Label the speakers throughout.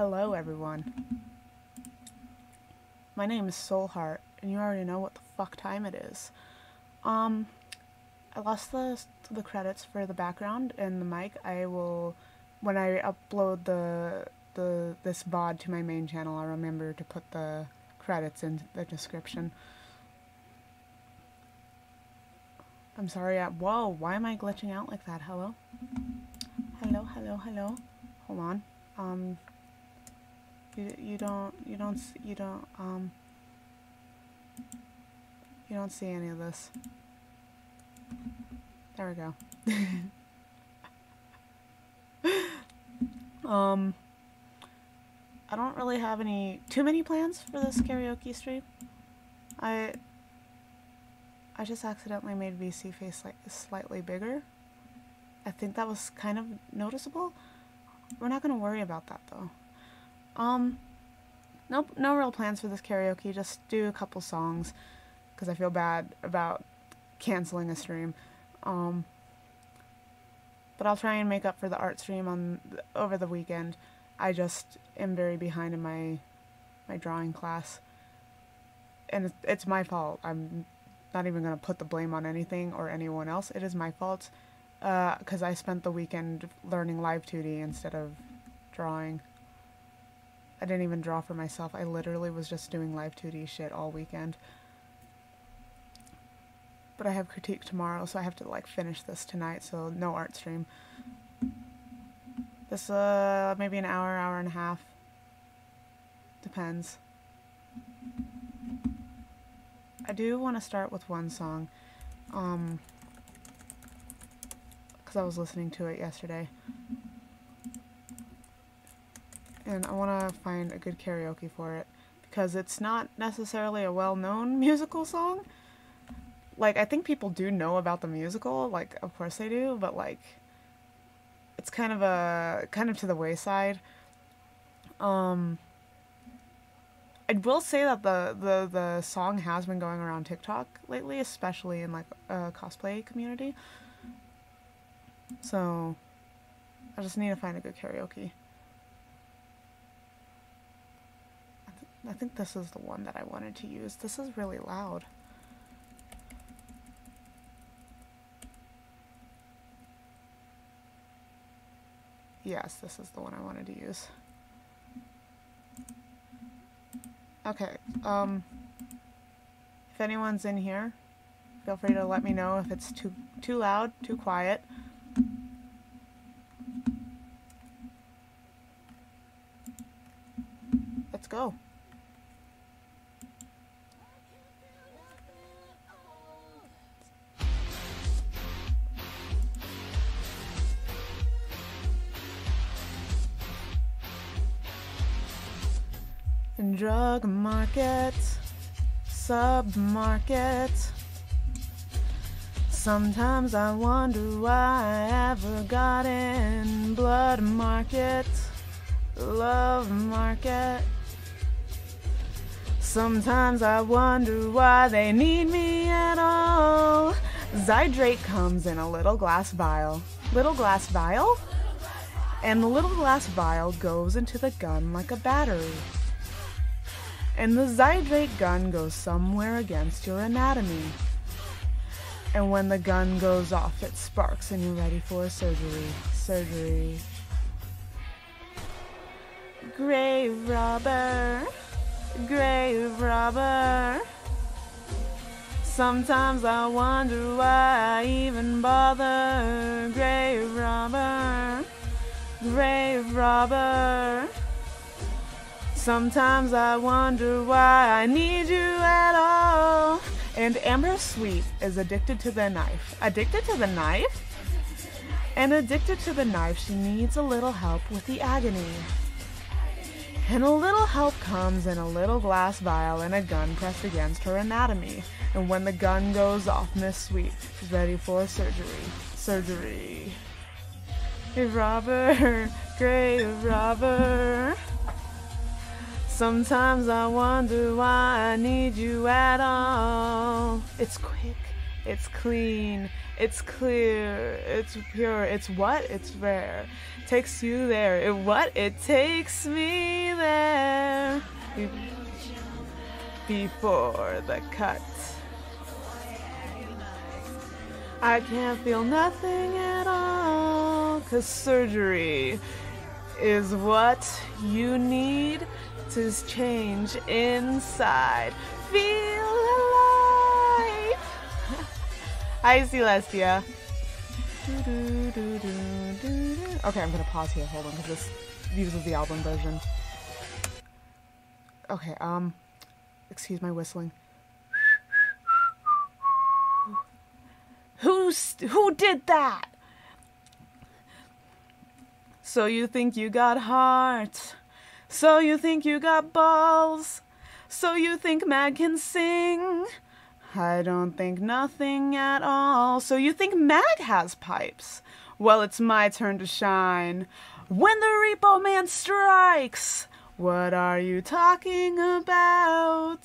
Speaker 1: Hello everyone. My name is Soulheart, and you already know what the fuck time it is. I lost the credits for the background and the mic. I will, when I upload this VOD to my main channel, I'll remember to put the credits in the description. I'm sorry, whoa, why am I glitching out like that? Hello? Hello, hello, hello. Hold on. You don't see any of this. There we go. I don't really have too many plans for this karaoke stream. I just accidentally made VC face like slightly bigger. I think that was kind of noticeable. We're not gonna worry about that though. Nope, no real plans for this karaoke. Just do a couple songs because I feel bad about canceling a stream. But I'll try and make up for the art stream over the weekend. I just am very behind in my drawing class, and it's my fault. I'm not even gonna put the blame on anything or anyone else. It is my fault because I spent the weekend learning live 2D instead of drawing. I didn't even draw for myself. I literally was just doing live 2D shit all weekend. But I have critique tomorrow, so I have to like finish this tonight, so no art stream. This maybe an hour, hour and a half. Depends. I do want to start with one song, because I was listening to it yesterday. And I want to find a good karaoke for it, because it's not necessarily a well-known musical song. Like, I think people do know about the musical, like, of course they do, but, like, it's kind of to the wayside. I will say that the song has been going around TikTok lately, especially in, like, a cosplay community. So, I just need to find a good karaoke. I think this is the one that I wanted to use. This is really loud. Yes, this is the one I wanted to use. Okay, if anyone's in here, feel free to let me know if it's too loud, too quiet. Let's go. Drug market, sub-market. Sometimes I wonder why I ever got in. Blood market, love market. Sometimes I wonder why they need me at all. Zydrate comes in a little glass vial. Little glass vial? And the little glass vial goes into the gun like a battery. And the Zydrate gun goes somewhere against your anatomy. And when the gun goes off, it sparks and you're ready for surgery. Surgery. Grave robber. Grave robber. Sometimes I wonder why I even bother. Grave robber. Grave robber. Sometimes I wonder why I need you at all. And Amber Sweet is addicted to the knife. Addicted to the knife? And addicted to the knife, she needs a little help with the agony. And a little help comes in a little glass vial and a gun pressed against her anatomy. And when the gun goes off, Miss Sweet is ready for surgery. Surgery. Grave robber, grave robber. Sometimes I wonder why I need you at all. It's quick, It's clean, it's clear, it's pure, it's what? It's rare. Takes you there. It what? It takes me there. Before the cut. I can't feel nothing at all, 'cause surgery is what you need to change inside. Feel alive. Hi, Celestia. Okay, I'm gonna pause here. Hold on, because this uses the album version. Okay, excuse my whistling. Who did that? So you think you got heart? So you think you got balls? So you think Mag can sing? I don't think nothing at all. So you think Mag has pipes? Well, it's my turn to shine. When the Repo Man strikes, what are you talking about?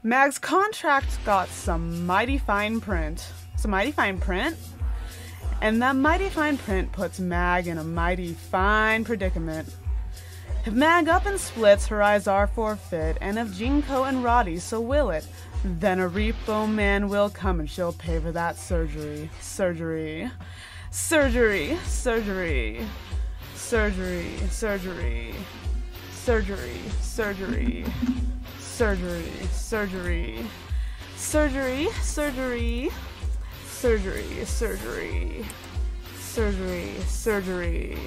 Speaker 1: Mag's contract got some mighty fine print. Some mighty fine print? And that mighty fine print puts Mag in a mighty fine predicament. If Mag up and splits, her eyes are forfeit, and if Jinko and Roddy so will it, then a Repo Man will come and she'll pay for that surgery. Surgery. Surgery. Surgery. Surgery. Surgery. Surgery. Surgery. Surgery. Surgery. Surgery. Surgery. Surgery. Surgery. Surgery. Surgery.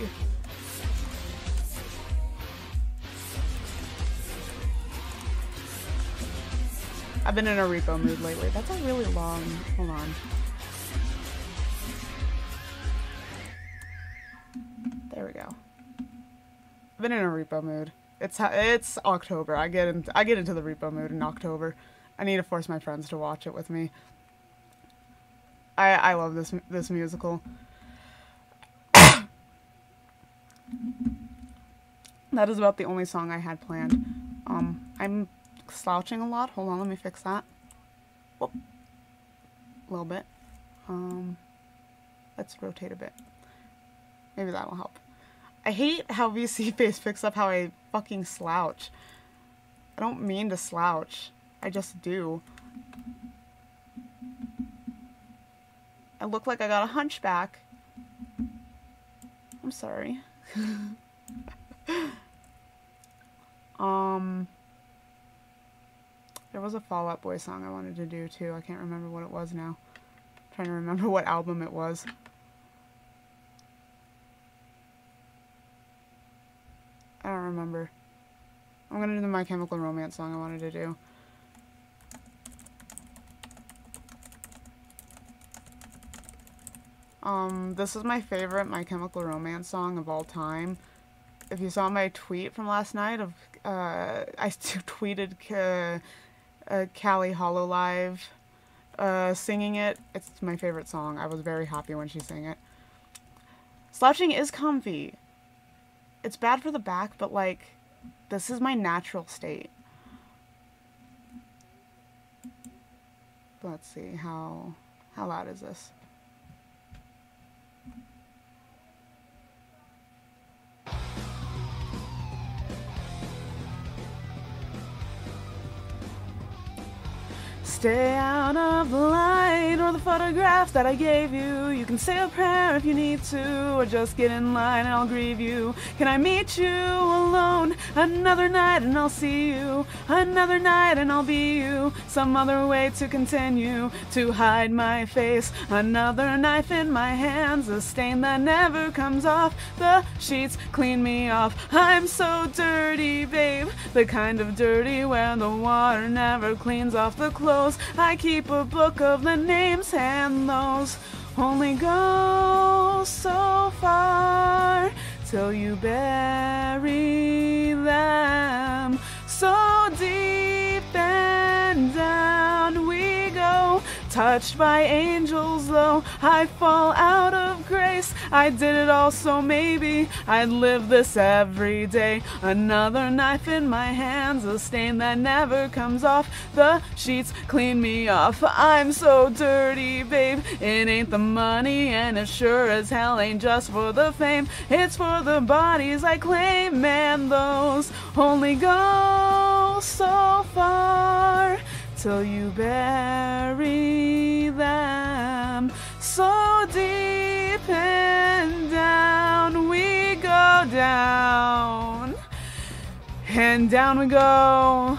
Speaker 1: I've been in a repo mood lately. That's a really long... Hold on. There we go. I've been in a repo mood. It's October. I get into the repo mood in October. I need to force my friends to watch it with me. I love this musical. That is about the only song I had planned. I'm slouching a lot. Hold on, let me fix that. Whoop. A little bit. Let's rotate a bit. Maybe that will help. I hate how VC Face picks up how I fucking slouch. I don't mean to slouch. I just do. I look like I got a hunchback. I'm sorry. There was a Fall Out Boy song I wanted to do too. I can't remember what it was now. I'm trying to remember what album it was. I don't remember. I'm gonna do the My Chemical Romance song I wanted to do. This is my favorite My Chemical Romance song of all time. If you saw my tweet from last night of, I tweeted Callie Hololive singing it. It's my favorite song. I was very happy when she sang it. Slouching is comfy. It's bad for the back, but like, this is my natural state. Let's see, how loud is this? Stay out of the light or the photograph that I gave you. You can say a prayer if you need to, or just get in line and I'll grieve you. Can I meet you alone another night and I'll see you, another night and I'll be you, some other way to continue to hide my face, another knife in my hands, a stain that never comes off the sheets, clean me off. I'm so dirty, babe, the kind of dirty where the water never cleans off the clothes. I keep a book of the names and those only go so far till you bury them. So deep and down we go touched by angels, though I fall out of grace. I did it all so maybe I'd live this every day. Another knife in my hands, a stain that never comes off. The sheets clean me off. I'm so dirty, babe. It ain't the money, and it sure as hell ain't just for the fame. It's for the bodies I claim, man, those only go so far till you bury them. So deep and down we go down, and down we go,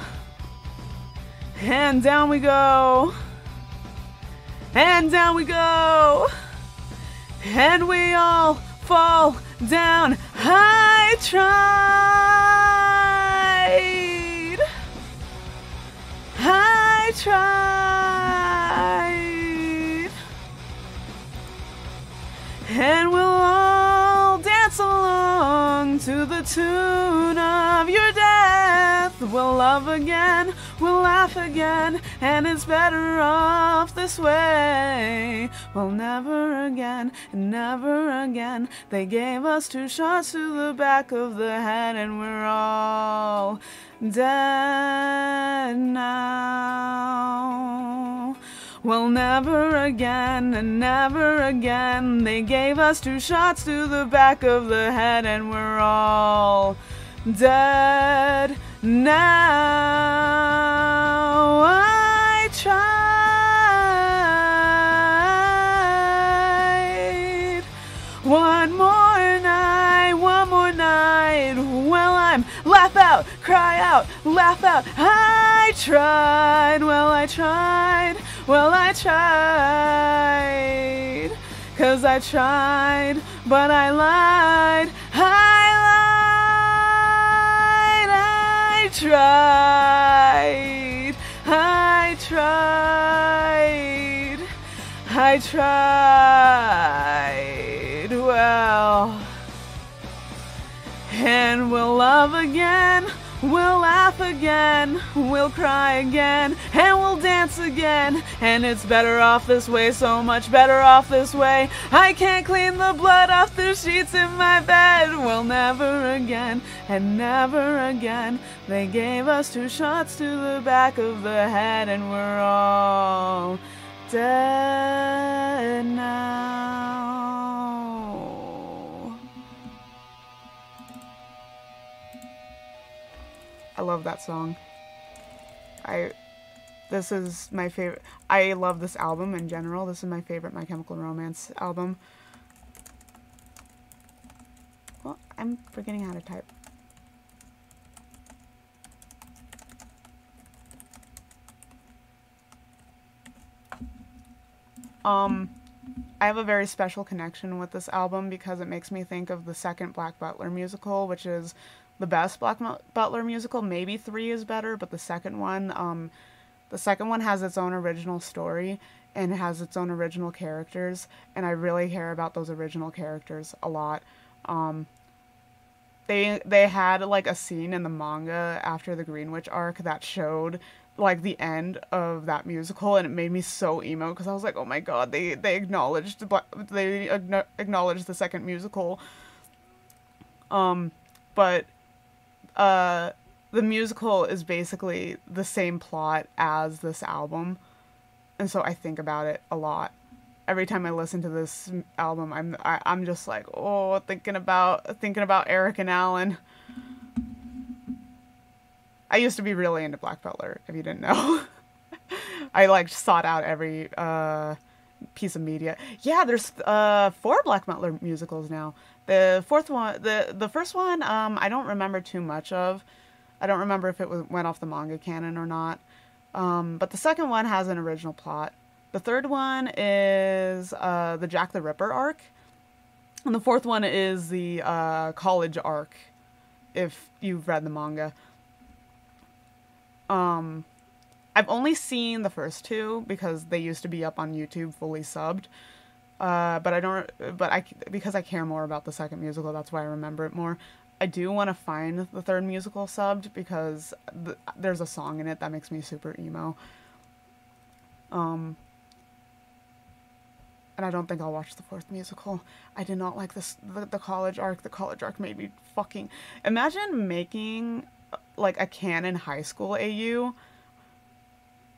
Speaker 1: and down we go, and down we go, and we all fall down. I tried, and we'll all dance along to the tune of your death. We'll love again, we'll laugh again, and it's better off this way. Well, never again, never again. They gave us 2 shots to the back of the head, and we're all dead now. Well, never again and never again. They gave us 2 shots to the back of the head, and we're all dead now. I tried one more night, one more night. Well, I'm laugh out, cry out, laugh out. I tried, well, I tried, well, I tried. 'Cause I tried, but I lied, I tried, I tried, I tried, well, and we'll love again, we'll laugh again, we'll cry again, and we'll dance again, and it's better off this way, so much better off this way. I can't clean the blood off the sheets in my bed. Well, never again, and never again. They gave us 2 shots to the back of the head, and we're all dead now. I love that song. This is my favorite. I love this album in general. This is my favorite My Chemical Romance album. Well, I'm forgetting how to type. I have a very special connection with this album because it makes me think of the second Black Butler musical, which is the best Black Butler musical. Maybe 3 is better, but the second one has its own original story and it has its own original characters, and I really care about those original characters a lot. They had like a scene in the manga after the Green Witch arc that showed like the end of that musical, and it made me so emo because I was like, oh my god, they acknowledged the second musical. But the musical is basically the same plot as this album, and so I think about it a lot. Every time I listen to this album, I'm just like, oh, thinking about Eric and Alan. I used to be really into Black Butler, if you didn't know. I like sought out every piece of media. Yeah, there's 4 Black Butler musicals now. The fourth one, the first one, I don't remember too much of. I don't remember if it went off the manga canon or not. But the second one has an original plot. The third one is the Jack the Ripper arc. And the fourth one is the college arc, if you've read the manga. I've only seen the first 2 because they used to be up on YouTube fully subbed. Because I care more about the second musical, that's why I remember it more. I do want to find the third musical subbed because there's a song in it that makes me super emo. And I don't think I'll watch the 4th musical. I did not like this, the college arc. The college arc made me fucking... Imagine making, like, a canon high school AU.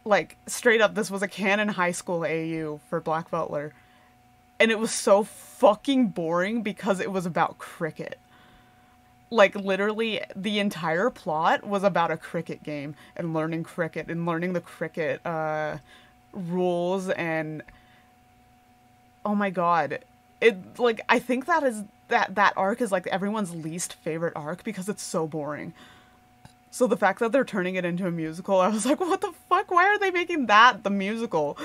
Speaker 1: Like, straight up, this was a canon high school AU for Black Butler. And it was so fucking boring because it was about cricket. Like, literally, the entire plot was about a cricket game and learning the cricket rules and... Oh my god. It, like, I think that arc is, like, everyone's least favorite arc because it's so boring. So the fact that they're turning it into a musical, I was like, what the fuck? Why are they making that the musical?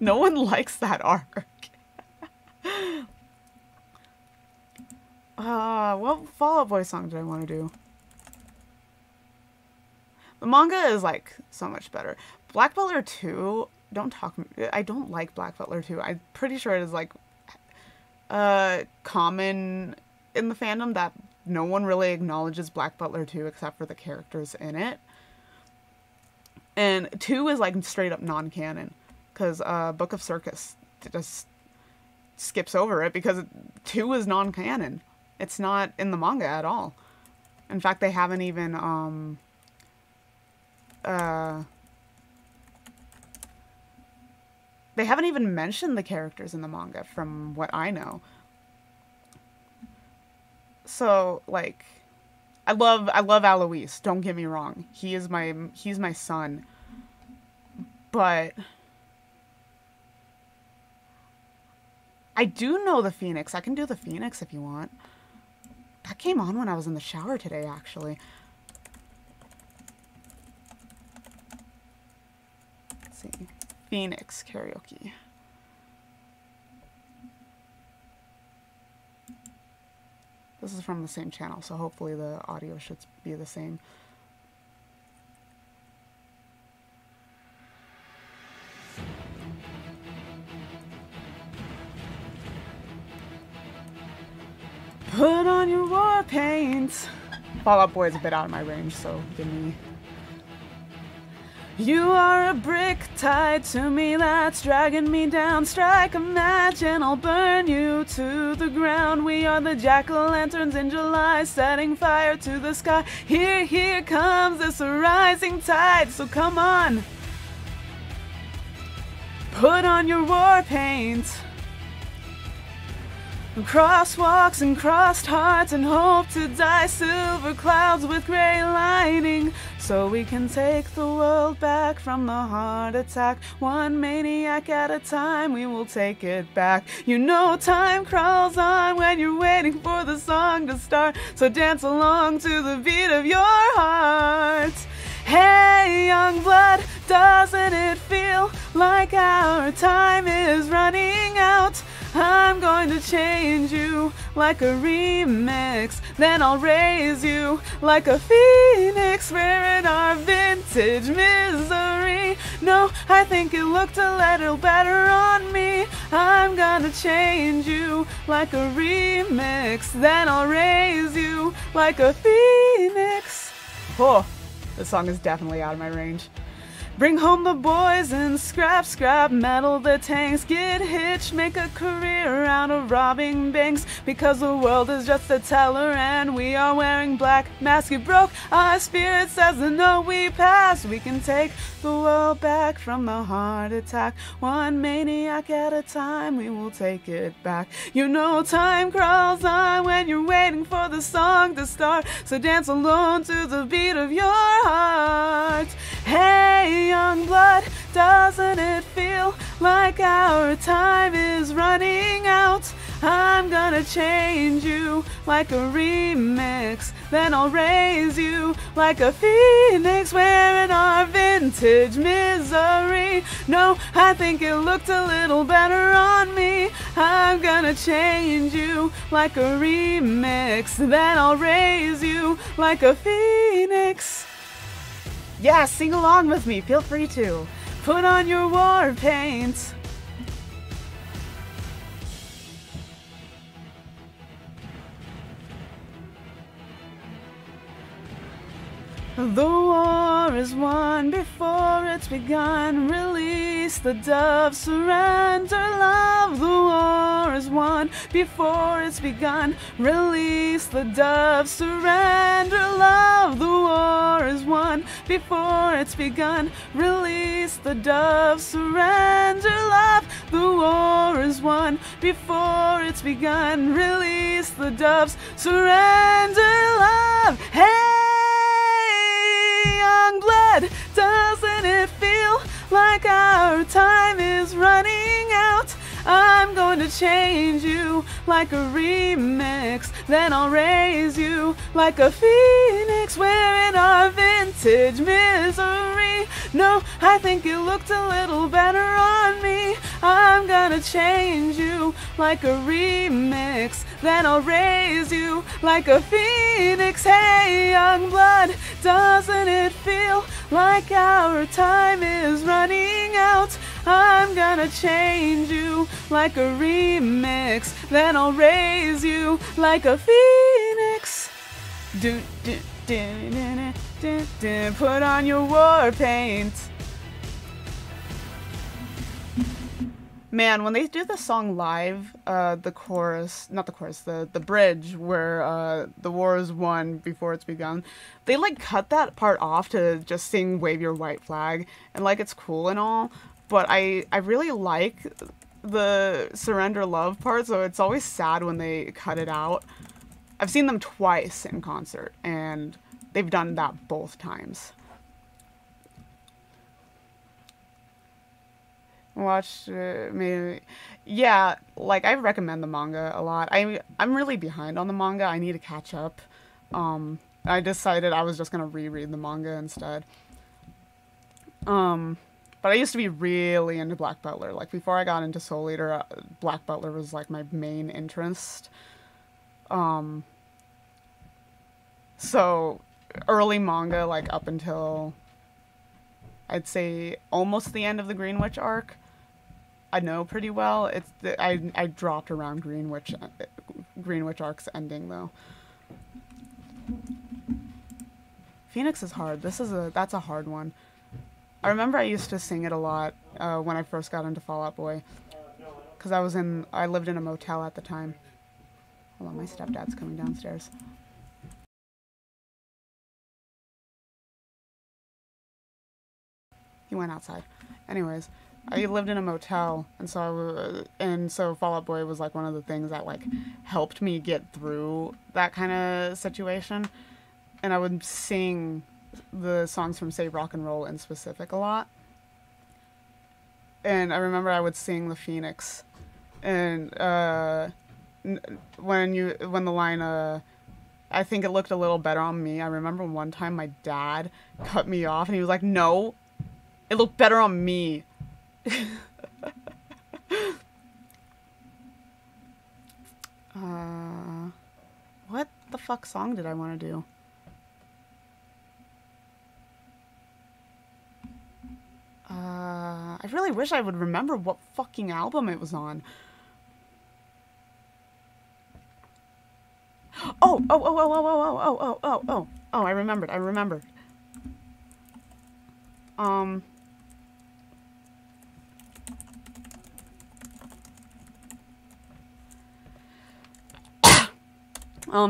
Speaker 1: No one likes that arc. What Fall Out Boy song did I want to do? The manga is, like, so much better. Black Butler 2... I don't like Black Butler 2. I'm pretty sure it is, like, common in the fandom that no one really acknowledges Black Butler 2 except for the characters in it. And 2 is, like, straight up non-canon. Because Book of Circus just skips over it because 2 is non-canon. It's not in the manga at all. In fact, they haven't even, they haven't even mentioned the characters in the manga, from what I know. So, like, I love Alois, don't get me wrong. He's my son. But I do know the Phoenix. I can do the Phoenix if you want. That came on when I was in the shower today, actually. Let's see. Phoenix karaoke. This is from the same channel, so hopefully the audio should be the same. Put on your war paint. Fall Out Boy is a bit out of my range, so give me... You are a brick tied to me that's dragging me down. Strike a match and I'll burn you to the ground. We are the jack-o'-lanterns in July, setting fire to the sky. Here comes this rising tide, so come on. Put on your war paint. Crosswalks and crossed hearts and hope to die. Silver clouds with gray lining, so we can take the world back from the heart attack. One maniac at a time, we will take it back. You know time crawls on when you're waiting for the song to start, so dance along to the beat of your heart. Hey, young blood, doesn't it feel like our time is running out? I'm going to change you like a remix, then I'll raise you like a phoenix, wearing our vintage misery. No, I think it looked a little better on me. I'm gonna change you like a remix, then I'll raise you like a phoenix. Oh, this song is definitely out of my range. Bring home the boys and scrap metal the tanks. Get hitched, make a career out of robbing banks, because the world is just a teller and we are wearing black masks. You broke our spirit, says the note we passed. We can take the world back from the heart attack. One maniac at a time, we will take it back. You know time crawls on when you're waiting for the song to start, so dance alone to the beat of your heart. Hey, young blood, doesn't it feel like our time is running out? I'm gonna change you like a remix, then I'll raise you like a phoenix, wearing our vintage misery. No, I think it looked a little better on me. I'm gonna change you like a remix, then I'll raise you like a phoenix. Yeah, sing along with me, feel free to. Put on your war paint. The war is won before it's begun. Release the dove, surrender love, the war is won before it's begun. Release the dove, surrender love, the war is won before it's begun. Release the dove, surrender love, the war is won before it's begun. Release the doves, surrender love. Hey, young blood, doesn't it feel like our time is running out? I'm going to change you like a remix, then I'll raise you like a phoenix, wearing our vintage misery. No, I think it looked a little better on me. I'm gonna change you like a remix, then I'll raise you like a phoenix. Hey, young blood, doesn't it feel like our time is running out? I'm gonna change you like a remix, then I'll raise you like a phoenix. Do, do, do, do, do, do, put on your war paint. Man, when they do the song live, the chorus, not the chorus, the bridge where the war is won before it's begun, they like cut that part off to just sing Wave Your White Flag, and like it's cool and all, but I really like the surrender love part, so it's always sad when they cut it out. I've seen them twice in concert, and they've done that both times. Watched maybe, yeah, like I recommend the manga a lot. I'm really behind on the manga. I need to catch up. I decided I was just gonna reread the manga instead. But I used to be really into Black Butler. Like before I got into Soul Eater, Black Butler was like my main interest. So early manga, like up until I'd say almost the end of the Green Witch arc, I know pretty well. I dropped around Green Witch arc's ending though. Phoenix is hard. That's a hard one. I remember I used to sing it a lot when I first got into Fall Out Boy, because I lived in a motel at the time. Hold on, my stepdad's coming downstairs. He went outside. Anyways, I lived in a motel, and so Fall Out Boy was like one of the things that like helped me get through that kind of situation. And I would sing the songs from Save Rock and Roll in specific a lot. And I remember I would sing the Phoenix, and when the line I think it looked a little better on me, I remember one time my dad cut me off and he was like, no, it looked better on me. What the fuck song did I want to do? I really wish I would remember what fucking album it was on. Oh, I remembered.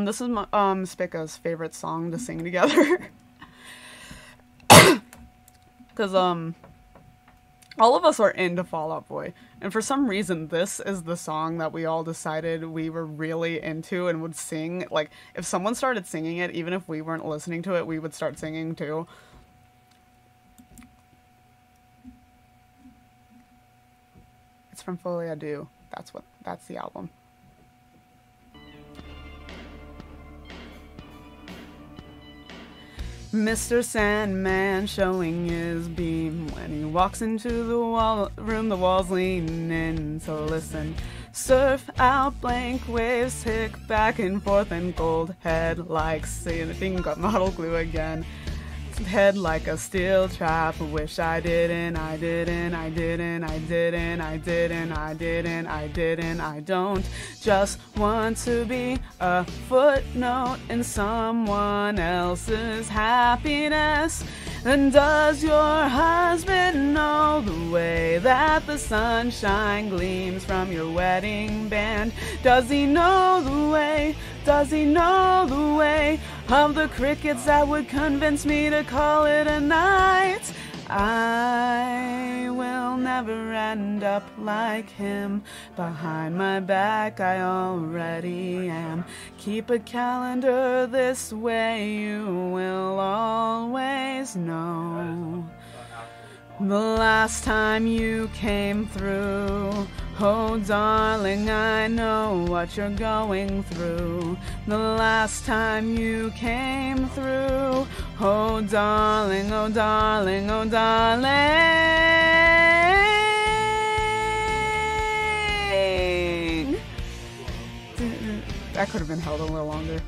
Speaker 1: This is my, Spica's favorite song to sing together. Because, all of us are into Fall Out Boy, and for some reason this is the song that we all decided we were really into and would sing. Like, if someone started singing it, even if we weren't listening to it, we would start singing too. It's from Folie à Deux. That's the album. Mr. Sandman showing his beam when he walks into the room, the walls lean in to listen. Surf out blank waves, tick back and forth, and gold head like sitting got model glue again. Head like a steel trap, wish I didn't, I don't just want to be a footnote in someone else's happiness. And does your husband know the way way that the sunshine gleams from your wedding band? Does he know the way? Does he know the way of the crickets that would convince me to call it a night? I will never end up like him. Behind my back I already am. Keep a calendar this way, you will always know. The last time you came through, oh darling, I know what you're going through. The last time you came through, oh darling, oh darling, oh darling. That could have been held a little longer.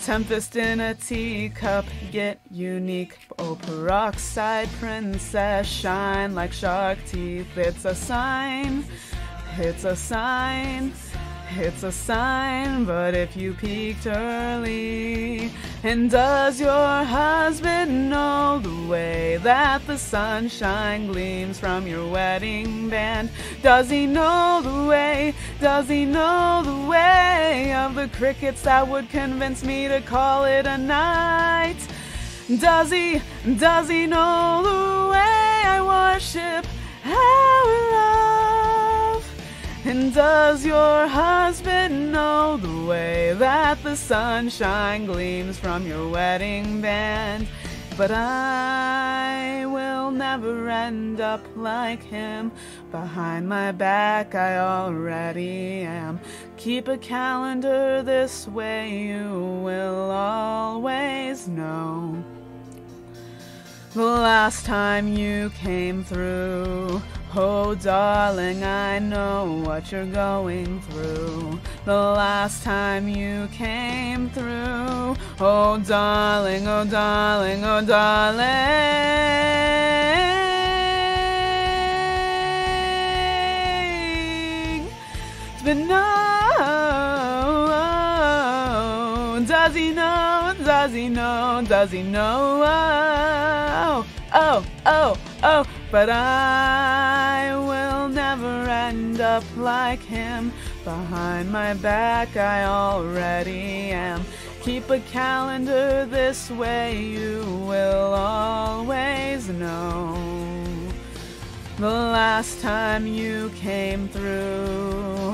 Speaker 1: Tempest in a teacup, get unique. Oh, peroxide princess, shine like shark teeth. It's a sign, it's a sign, it's a sign. But if you peaked early, and does your husband know the way that the sunshine gleams from your wedding band? Does he know the way? Does he know the way of the crickets that would convince me to call it a night? Does he know the way I worship our love? And does your husband know the way that the sunshine gleams from your wedding band? But I will never end up like him. Behind my back I already am. Keep a calendar this way, you will always know. The last time you came through, oh darling, I know what you're going through. The last time you came through, oh darling, oh darling, oh darling. It's been does he know, does he know, does he know? Oh, but I will never end up like him. Behind my back I already am. Keep a calendar this way, you will always know. The last time you came through,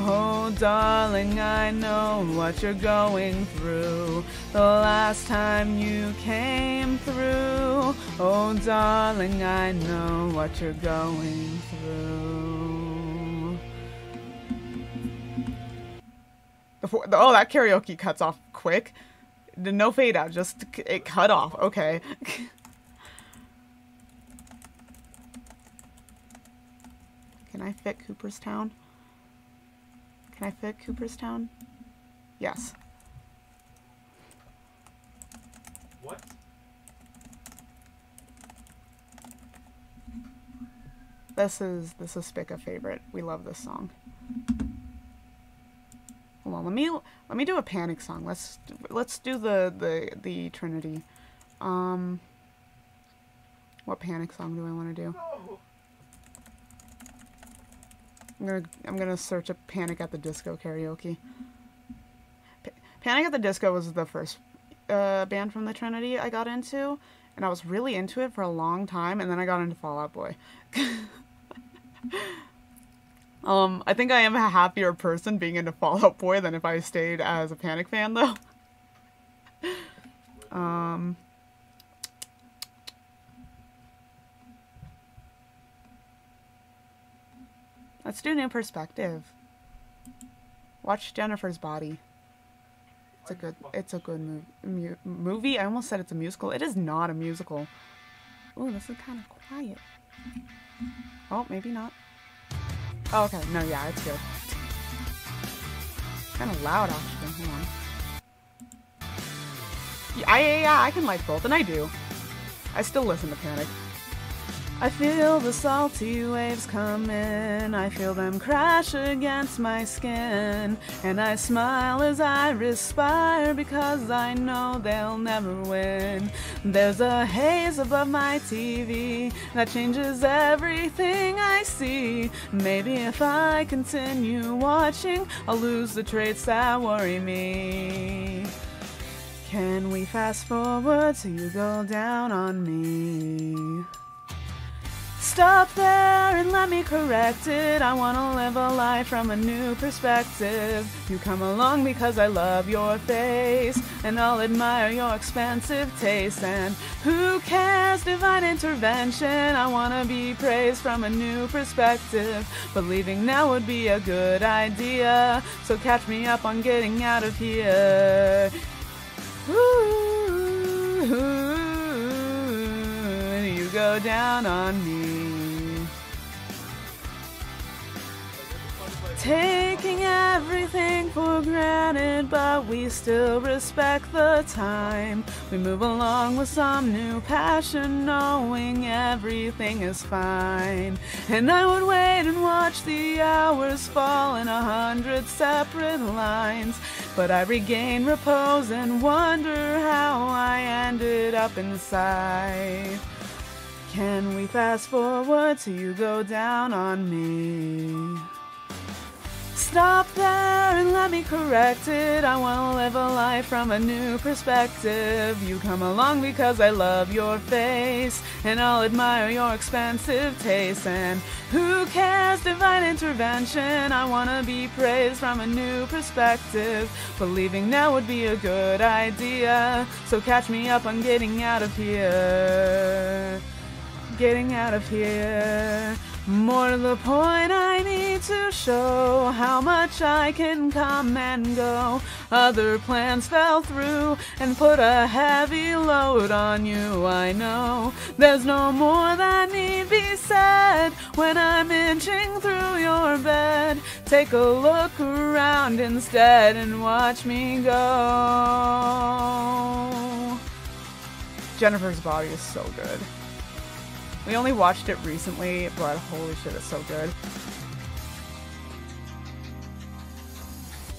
Speaker 1: oh darling, I know what you're going through. The last time you came through, oh darling, I know what you're going through. Oh, that karaoke cuts off quick. No fade out, just it cut off. Okay. Can I fit Cooperstown? Can I fit Cooperstown? Yes.
Speaker 2: What?
Speaker 1: This is Spica favorite. We love this song. Hold on, let me do a panic song. Let's do the Trinity. What panic song do I want to do?
Speaker 2: No.
Speaker 1: I'm gonna search a Panic at the Disco karaoke. Panic at the Disco was the first band from the Trinity I got into, and I was really into it for a long time, and then I got into Fall Out Boy. I think I am a happier person being into Fall Out Boy than if I stayed as a Panic fan, though. Let's do New Perspective. Watch Jennifer's Body. It's a good movie. I almost said it's a musical. It is not a musical. Ooh, this is kind of quiet. Oh, maybe not. Oh, okay. No, yeah, it's good. Kind of loud, actually. Hold on. Yeah, I can like both, and I do. I still listen to Panic. I feel the salty waves come in, I feel them crash against my skin, and I smile as I respire because I know they'll never win. There's a haze above my TV that changes everything I see. Maybe if I continue watching, I'll lose the traits that worry me. Can we fast forward till you go down on me? Stop there and let me correct it. I wanna live a life from a new perspective. You come along because I love your face, and I'll admire your expensive taste. And who cares, divine intervention? I wanna be praised from a new perspective, but leaving now would be a good idea. So catch me up on getting out of here. Ooh, you go down on me. Taking everything for granted, but we still respect the time. We move along with some new passion, knowing everything is fine. And I would wait and watch the hours fall in 100 separate lines, but I regain repose and wonder how I ended up inside. Can we fast forward till you go down on me? Stop there and let me correct it. I wanna live a life from a new perspective. You come along because I love your face, and I'll admire your expensive taste. And who cares, divine intervention? I wanna be praised from a new perspective, but leaving now would be a good idea. So catch me up on getting out of here. Getting out of here. More to the point, I need to show how much I can come and go. Other plans fell through and put a heavy load on you, I know. There's no more that need be said when I'm inching through your bed. Take a look around instead and watch me go. Jennifer's Body is so good. We only watched it recently, but holy shit, it's so good.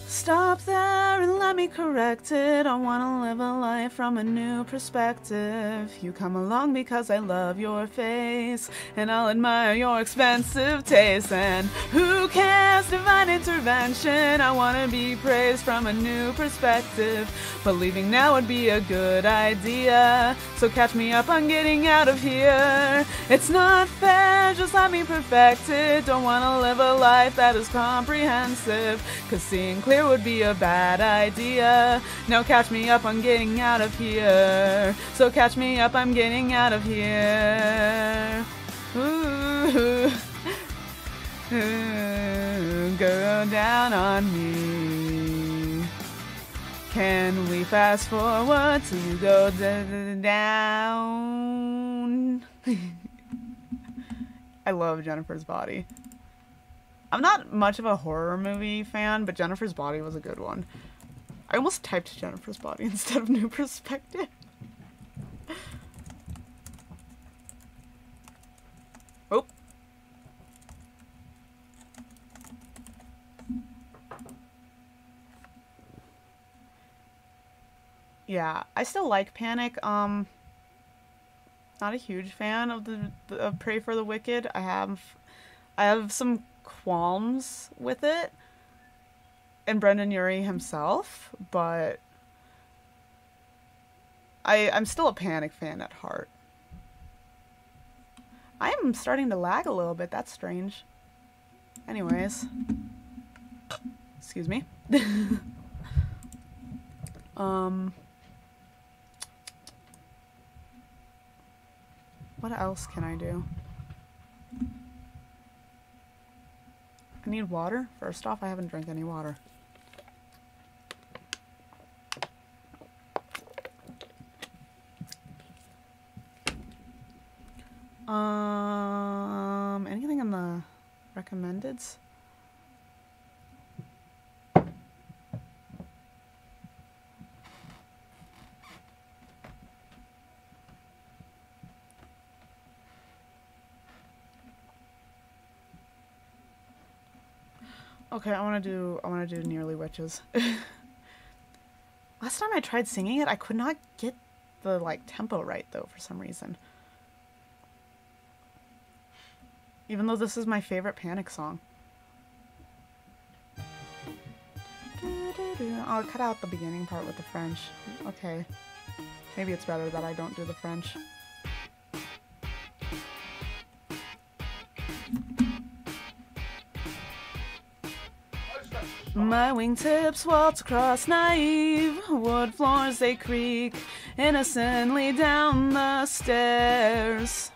Speaker 1: Stop there and let me correct it. I wanna live a life from a new perspective. You come along because I love your face, and I'll admire your expensive taste. And who cares, divine intervention? I wanna be praised from a new perspective, but leaving now would be a good idea. So catch me up on getting out of here. It's not fair, just let me perfect it. Don't wanna live a life that is comprehensive, 'cause seeing clear would be a bad idea. Now catch me up on getting out of here. So catch me up, I'm getting out of here. Ooh, go down on me. Can we fast forward till you go down? I love Jennifer's Body. I'm not much of a horror movie fan, but Jennifer's Body was a good one. I almost typed Jennifer's Body instead of New Perspective. Oh. Yeah, I still like Panic. Not a huge fan of the Pray for the Wicked. I have some qualms with it and Brendan Urie himself, but I'm still a Panic fan at heart. I am starting to lag a little bit. That's strange. Anyways, excuse me. What else can I do? I need water. First off, I haven't drank any water. Anything in the recommendeds? Okay, I wanna do Nearly Witches. Last time I tried singing it, I could not get the like tempo right though for some reason. Even though this is my favorite Panic song. I'll cut out the beginning part with the French. Okay. Maybe it's better that I don't do the French. My wingtips waltz across naive wood floors, they creak innocently down the stairs.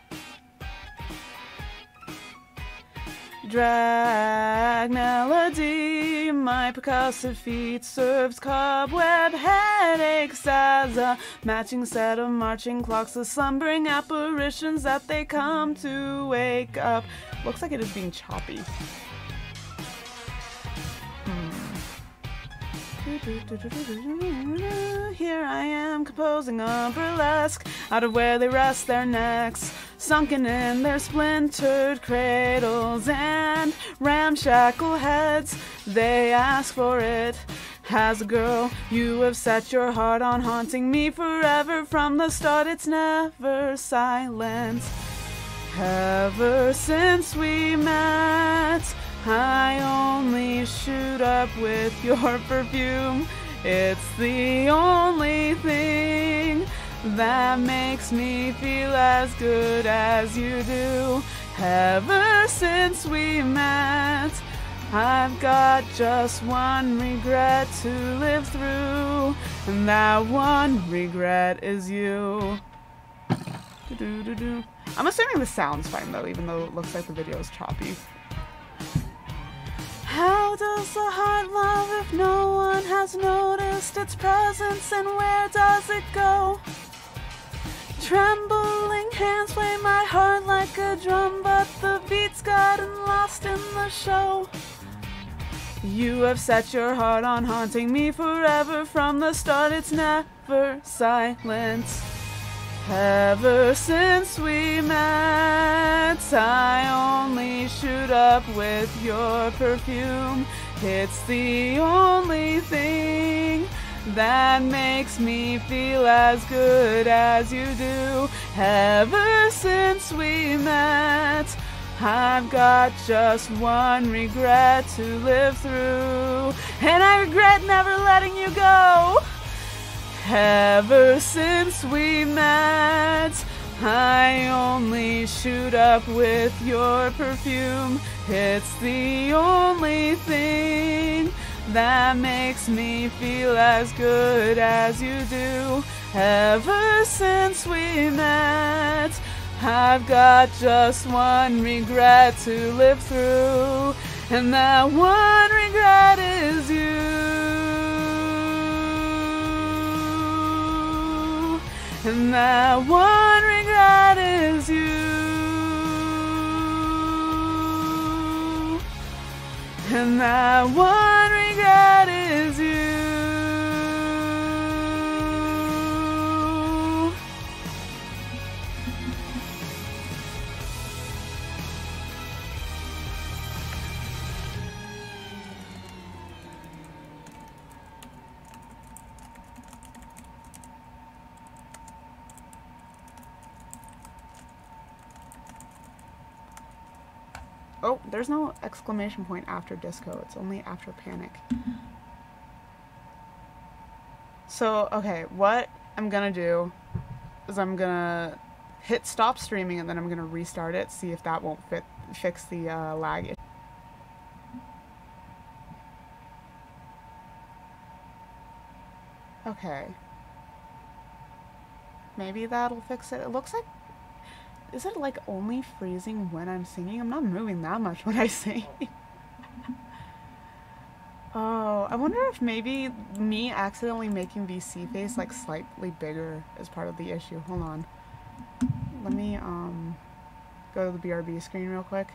Speaker 1: Drag melody, my percussive feet serves cobweb headaches as a matching set of marching clocks, the slumbering apparitions that they come to wake up. Looks like it is being choppy. Here I am composing a burlesque out of where they rest their necks, sunken in their splintered cradles and ramshackle heads. They ask for it. As a girl, you have set your heart on haunting me forever. From the start, it's never silent. Ever since we met, I only shoot up with your perfume. It's the only thing that makes me feel as good as you do. Ever since we met, I've got just one regret to live through, and that one regret is you. I'm assuming the sound's fine though, even though it looks like the video is choppy. How does the heart love if no one has noticed its presence, and where does it go? Trembling hands play my heart like a drum, but the beat's gotten lost in the show. You have set your heart on haunting me forever. From the start, it's never silent. Ever since we met, I only shoot up with your perfume. It's the only thing that makes me feel as good as you do. Ever since we met, I've got just one regret to live through, and I regret never letting you go. Ever since we met, I only shoot up with your perfume. It's the only thing that makes me feel as good as you do. Ever since we met, I've got just one regret to live through, and that one regret is you. And that one regret is you. And that one regret is you. Oh, there's no exclamation point after disco. It's only after panic. So, okay, what I'm gonna do is I'm gonna hit stop streaming and then I'm gonna restart it, see if that won't fix the lag. Okay. Maybe that'll fix it. It looks like... Is it like only freezing when I'm singing? I'm not moving that much when I sing. Oh, I wonder if maybe me accidentally making VC face like slightly bigger is part of the issue. Hold on. Let me go to the BRB screen real quick.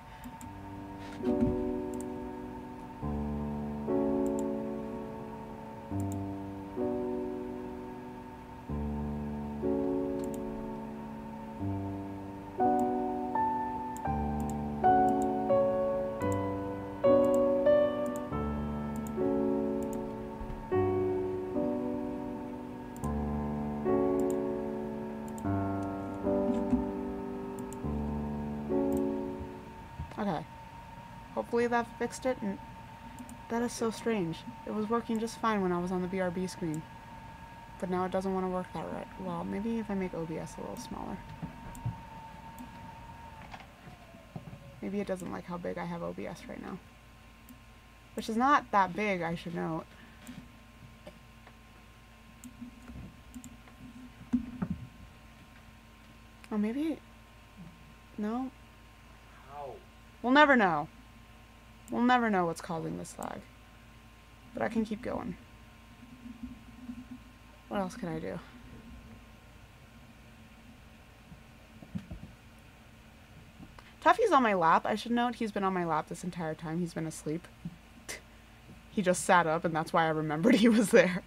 Speaker 1: Hopefully that fixed it, and that is so strange. It was working just fine when I was on the BRB screen. But now it doesn't want to work that right. Well, maybe if I make OBS a little smaller. Maybe it doesn't like how big I have OBS right now. Which is not that big, I should note. Oh, maybe... No?
Speaker 2: How?
Speaker 1: We'll never know. We'll never know what's causing this lag. But I can keep going. What else can I do? Tuffy's on my lap. I should note he's been on my lap this entire time. He's been asleep. He just sat up, and that's why I remembered he was there.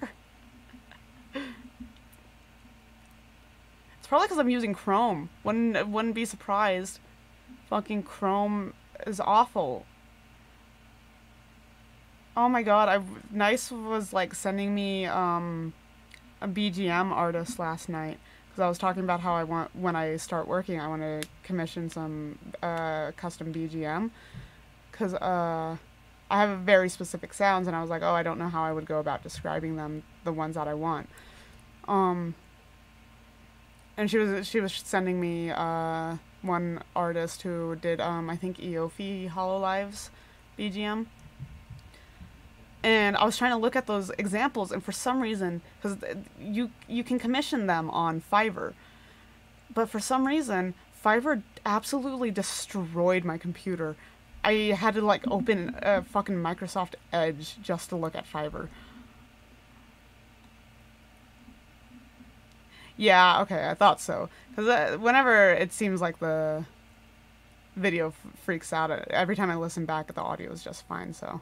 Speaker 1: It's probably because I'm using Chrome. Wouldn't be surprised. Fucking Chrome is awful. Oh my god, Nice was like sending me a BGM artist last night. Because I was talking about how when I start working, I want to commission some custom BGM. Because I have very specific sounds, and I was like, oh, I don't know how I would go about describing them, the ones that I want. And she was sending me one artist who did I think Eofi Hololive's BGM. And I was trying to look at those examples, and for some reason, because you can commission them on Fiverr, but for some reason, Fiverr absolutely destroyed my computer. I had to like open a fucking Microsoft Edge just to look at Fiverr. Yeah, okay, I thought so. Because whenever it seems like the video freaks out, every time I listen back, the audio is just fine, so...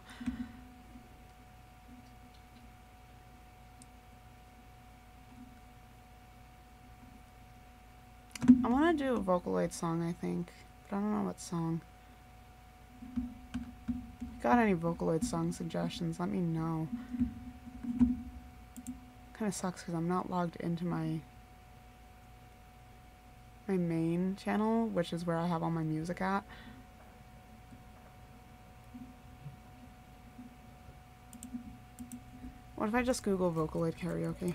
Speaker 1: I want to do a Vocaloid song, I think, but I don't know what song. If you got any Vocaloid song suggestions, let me know. Kind of sucks because I'm not logged into my main channel, which is where I have all my music at. What if I just Google Vocaloid karaoke?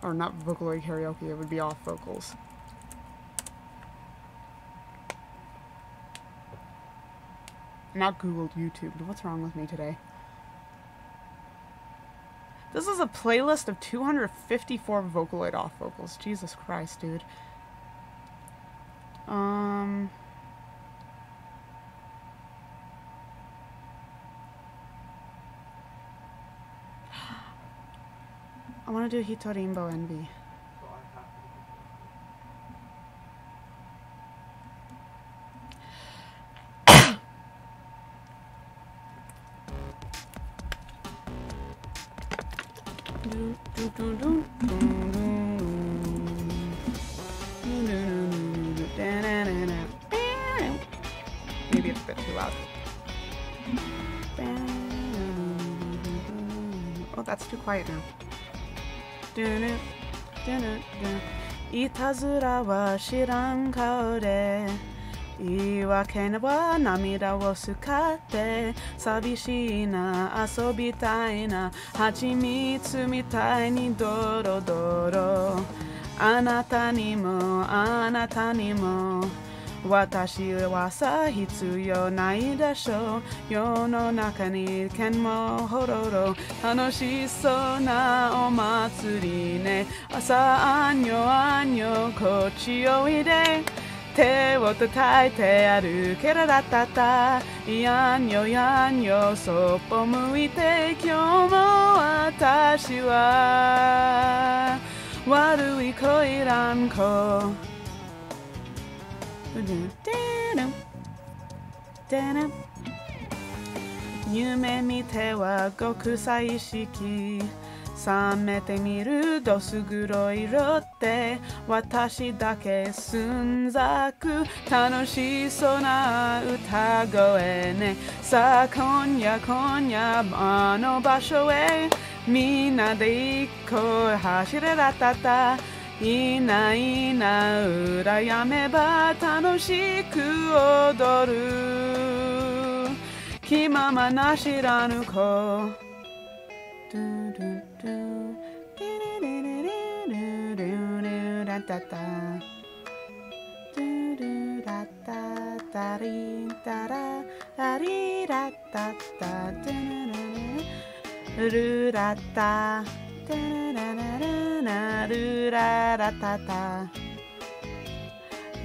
Speaker 1: Or not Vocaloid karaoke, it would be off vocals. Not Googled YouTube. What's wrong with me today? This is a playlist of 254 Vocaloid off vocals. Jesus Christ, dude. I want to do Hitorinbo Envy. Maybe it's a bit too loud. Oh, that's too quiet now. いたずらは知らん顔で言い訳は涙をすかって寂しいな遊びたいな蜂蜜みたいにドロドロあなたにも私はさ必要ないでしょう世の中に剣もほろろ楽しそうなお祭りね朝あんよこっちおいで手を叩いて歩けららったたやんよそっぽ向いて今日も私は悪い子いらん子夢見ては極彩色覚めてみるどす黒色って私だけ寸ざく楽しそうな歌声ねさあ今夜あの場所へみんなで一個走れらたたいないな羨めば楽しく踊る気ままな知らぬ子ドゥドゥドゥディリリリリルルルラタタドゥルラタタリタラタリラタタドゥルルラタタララララルララタタ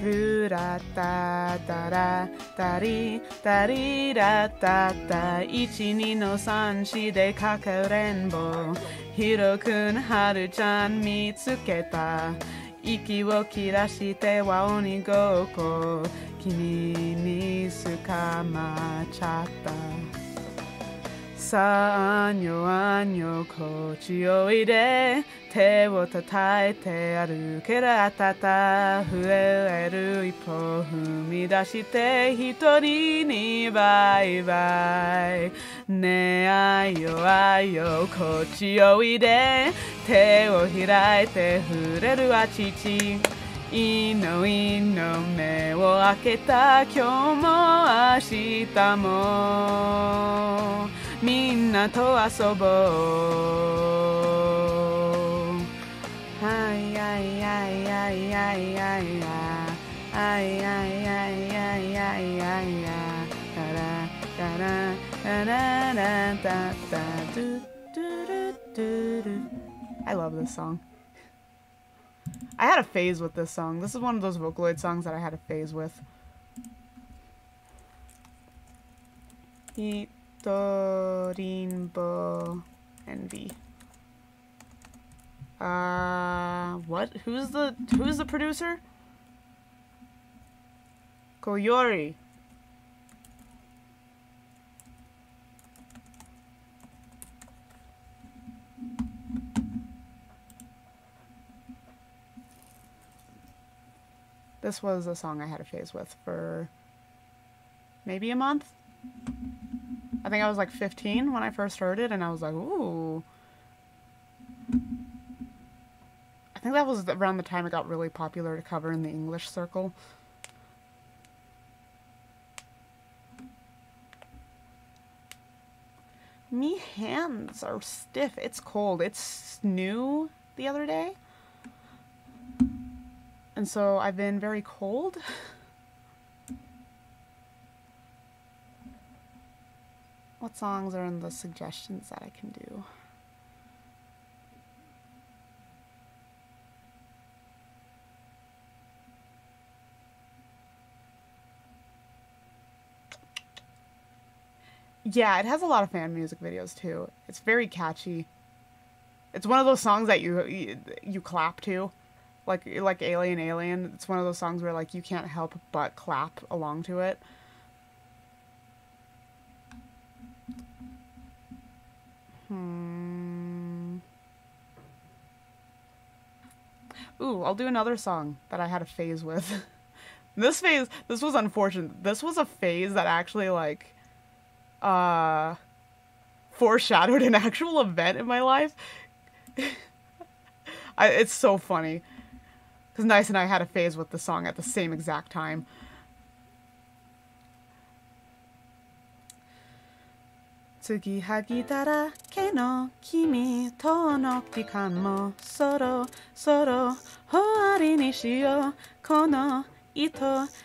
Speaker 1: ルラタタラタリタリラタタ12の3でかかれんぼヒロくんはるちゃん見つけた息を切らしては鬼ごっこ君に捕まっちゃったさああにょあにょこっちおいで手を叩いて歩けらたた増える一歩踏み出して一人にバイバイねえあいよあいよこっちおいで手を開いて触れるは父いの目を開けた今日も明日もみんなと遊ぼうはいはいはいはいはいはいはいはいはいはいはいはいタラタラタララタタドゥドゥルドゥル I love this song. I had a phase with this song. This is one of those Vocaloid songs that I had a phase with. Hitorinbo Envy. What? Who's the producer? Koyori. This was a song I had a phase with for maybe a month. I think I was like 15 when I first heard it, and I was like, ooh. I think that was around the time it got really popular to cover in the English circle. Me hands are stiff. It's cold. It snowed the other day. And so I've been very cold. What songs are in the suggestions that I can do? Yeah, it has a lot of fan music videos too. It's very catchy. It's one of those songs that you clap to. Like Alien Alien. It's one of those songs where like you can't help but clap along to it. Ooh, I'll do another song that I had a phase with. This was unfortunate. This was a phase that actually like foreshadowed an actual event in my life. It's so funny. Because Nice and I had a phase with the song at the same exact time. Tsugi hagiだらけの君との期間もそろそろ終わりにしようこの糸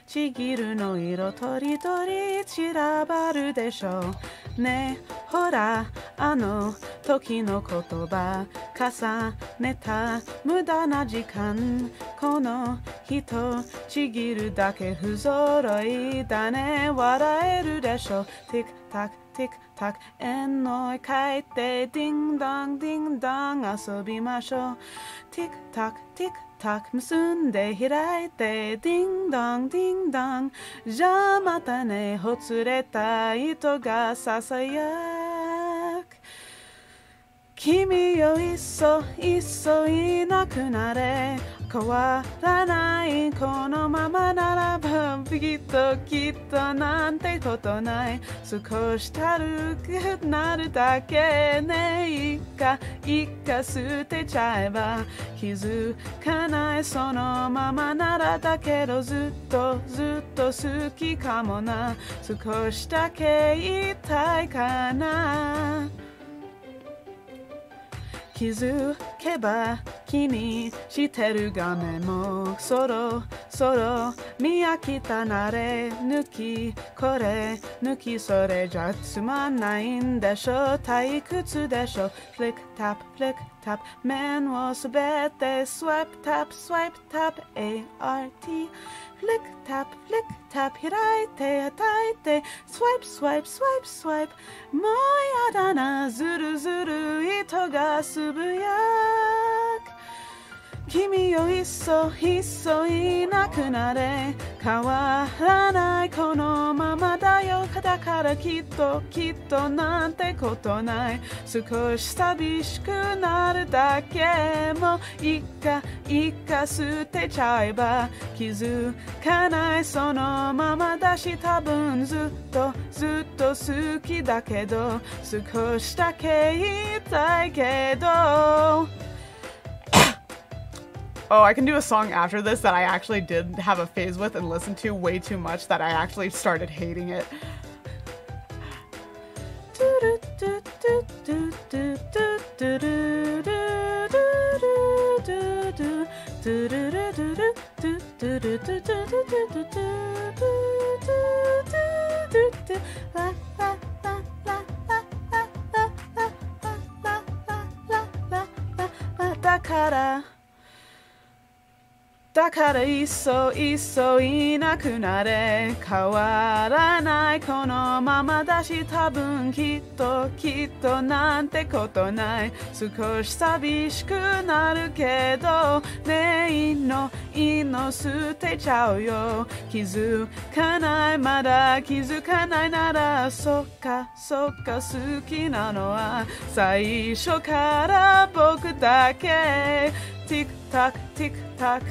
Speaker 1: ちぎるの色とりどり散らばるでしょうねほらあの時の言葉重ねた無駄な時間この人ちぎるだけ不揃いだね笑えるでしょティックタックティックタック円の絵描いてディンドンディンドン遊びましょうティックタックティックタック結んで開いてディンドンディンドンじゃあまたねほつれた糸がささやく君よいっそいっそいなくなれ変わらないこのままならばきっときっとなんてことない少しだるくなるだけねいいか捨てちゃえば気づかないそのままならだけどずっと好きかもな少しだけ言いたいかな気づけば気にしてる画面もそろそろ見飽きたなれ抜きこれ抜きそれじゃつまんないんでしょ退屈でしょフリックタップフリックタップ面をすべてスワイプタップスワイプタップ ARTフリックタップフリックタップ開いて叩いてスワイプスワイプスワイプスワイプもうやだなずるずる糸がつぶやく君よいっそいっそいなくなれ変わらないこのままだよだからきっとなんてことない少し寂しくなるだけもいいか捨てちゃえば気づかないそのままだし多分ずっと好きだけど少しだけ言いたいけどOh, I can do a song after this that I actually did have a phase with and listened to way too much that I actually started hating it.だからいっそいなくなれ変わらないこのままだし多分きっとなんてことない少し寂しくなるけどねえいいの捨てちゃうよ気づかないまだ気づかないならそっか好きなのは最初から僕だけティックタックティックタック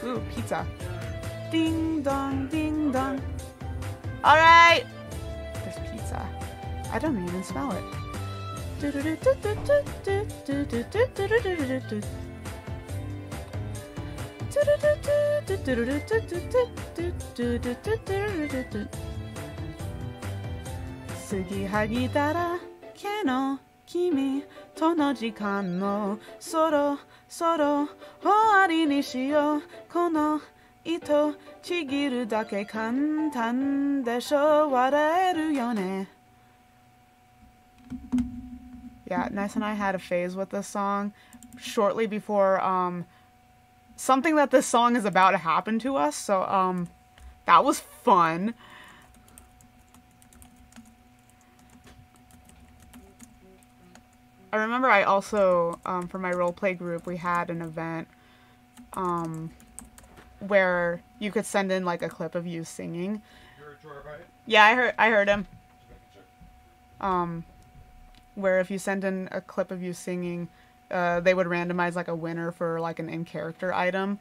Speaker 1: Ooh, pizza. Ding dong, ding dong. All right. There's pizza. I don't even smell it. Sugi hagita ra ke no kimi to no jikan no soro終わりにしようこの糸ちぎるだけ簡単でしょ笑えるよね Yeah, Ness and I had a phase with this song shortly before something that this song is about to happen to us, so that was fun. I remember I also, for my roleplay group, we had an event where you could send in like a clip of you singing.
Speaker 2: You heard Troy, right?
Speaker 1: Yeah, I heard him. Where if you send in a clip of you singing, they would randomize like a winner for like an in-character item.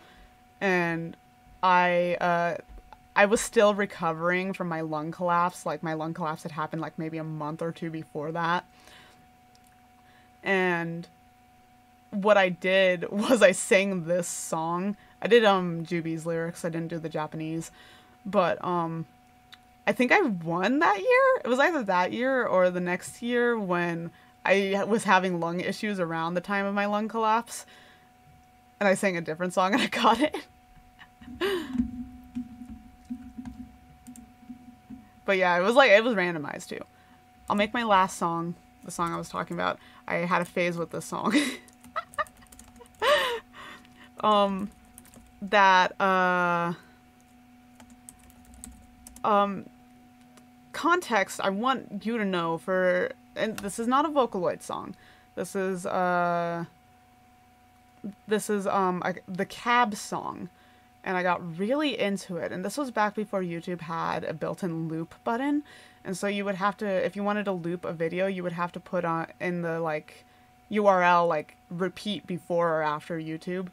Speaker 1: And I was still recovering from my lung collapse. Like my lung collapse had happened like maybe a month or two before that. And what I did was I sang this song. I did Juby's lyrics. I didn't do the Japanese. But I think I won that year. It was either that year or the next year when I was having lung issues around the time of my lung collapse. And I sang a different song and I got it. But yeah, it was randomized too. I'll make my last song, the song I was talking about. I had a phase with this song. Context, I want you to know and this is not a Vocaloid song. This is the Cab song. and I got really into it. And this was back before YouTube had a built-in loop button. And so you would have to, if you wanted to loop a video, you would have to put on in the like URL like repeat before or after YouTube.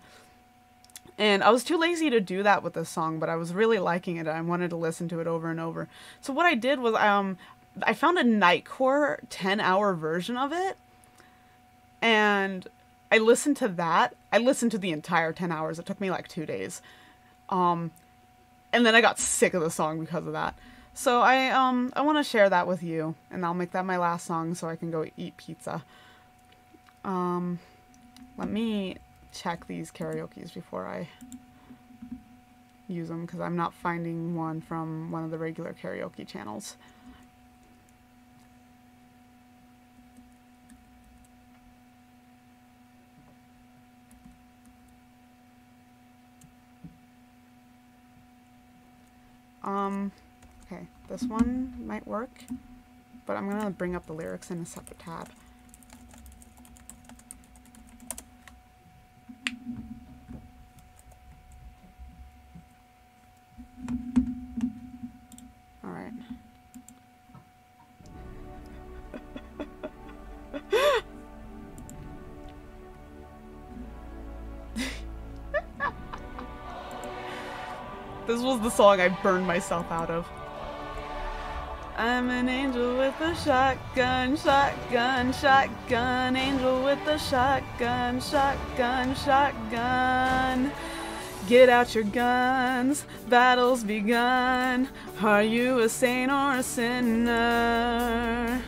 Speaker 1: And I was too lazy to do that with this song, but I was really liking it. I wanted to listen to it over and over. So what I did was I found a Nightcore 10-hour version of it, and I listened to that. I listened to the entire 10 hours. It took me like 2 days. And then I got sick of the song because of that. So I want to share that with you, and I'll make that my last song so I can go eat pizza. Let me check these karaokes before I use them, because I'm not finding one from one of the regular karaoke channels. Okay, this one might work, but I'm gonna bring up the lyrics in a separate tab. Alright. This was the song I burned myself out of. I'm an angel with a shotgun, shotgun, shotgun. Angel with a shotgun, shotgun, shotgun. Get out your guns, battle's begun. Are you a saint or a sinner?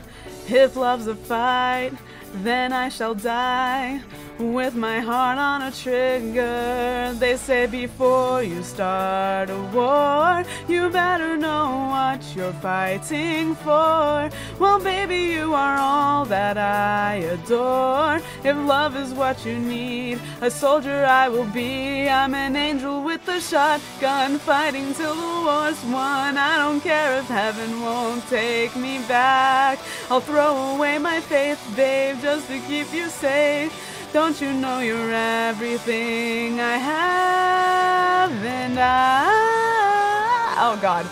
Speaker 1: If love's a fight, then I shall die. With my heart on a trigger. They say before you start a war, you better know what you're fighting for. Well, baby, you are all that I adore. If love is what you need, a soldier I will be. I'm an angel with a shotgun, fighting till the war's won. I don't care if heaven won't take me back. I'll throw away my faith, babe, just to keep you safe. Don't you know you're everything I have, and oh God,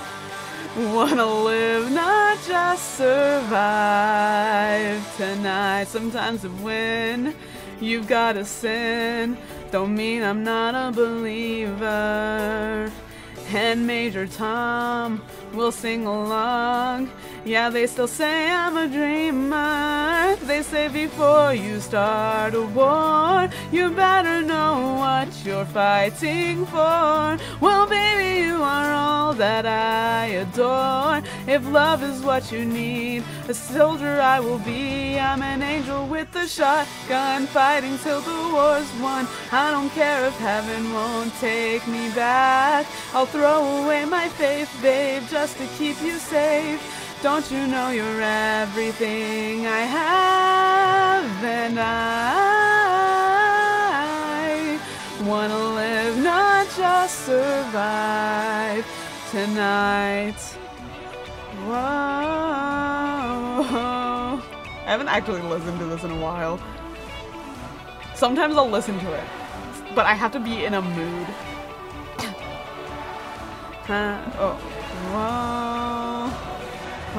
Speaker 1: wanna live, not just survive tonight. Sometimes to win, you've gotta sin. Don't mean I'm not a believer. And Major Tom will sing along. Yeah, they still say I'm a dreamer. They say before you start a war, you better know what you're fighting for. Well, baby, you are all that I adore. If love is what you need, a soldier I will be. I'm an angel with a shotgun, fighting till the war's won. I don't care if heaven won't take me back. I'll throw away my faith, babe, just to keep you safe. Don't you know you're everything I have, and I wanna live, not just survive tonight. Whoa. I haven't actually listened to this in a while. Sometimes I'll listen to it, but I have to be in a mood. Oh. Whoa. Oh,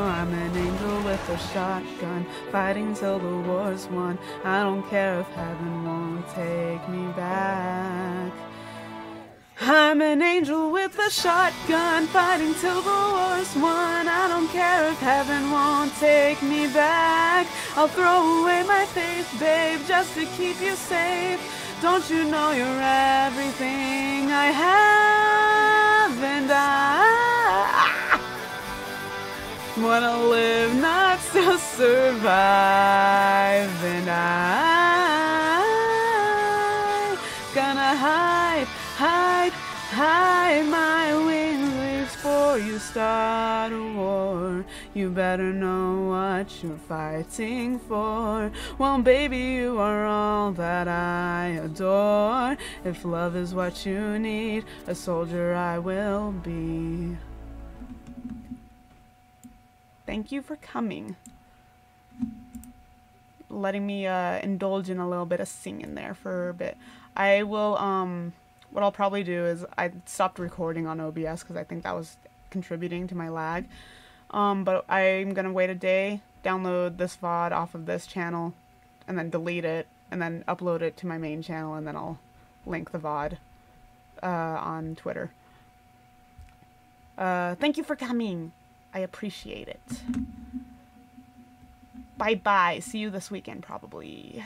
Speaker 1: I'm an angel with a shotgun, fighting till the war's won. I don't care if heaven won't take me back. I'm an angel with a shotgun, fighting till the war's won. I don't care if heaven won't take me back. I'll throw away my faith, babe, just to keep you safe. Don't you know you're everything I have, and I wanna live, not just survive, and I gonna hide, hide, hide my wings before you start a war. You better know what you're fighting for. Well, baby, you are all that I adore. If love is what you need, a soldier I will be. thank you for coming. Letting me indulge in a little bit of singing there for a bit. I will, what I'll probably do is I stopped recording on OBS because I think that was contributing to my lag. But I'm going to wait a day, download this VOD off of this channel, and then delete it, and then upload it to my main channel, and then I'll link the VOD on Twitter. Thank you for coming. I appreciate it. Bye-bye. See you this weekend, probably.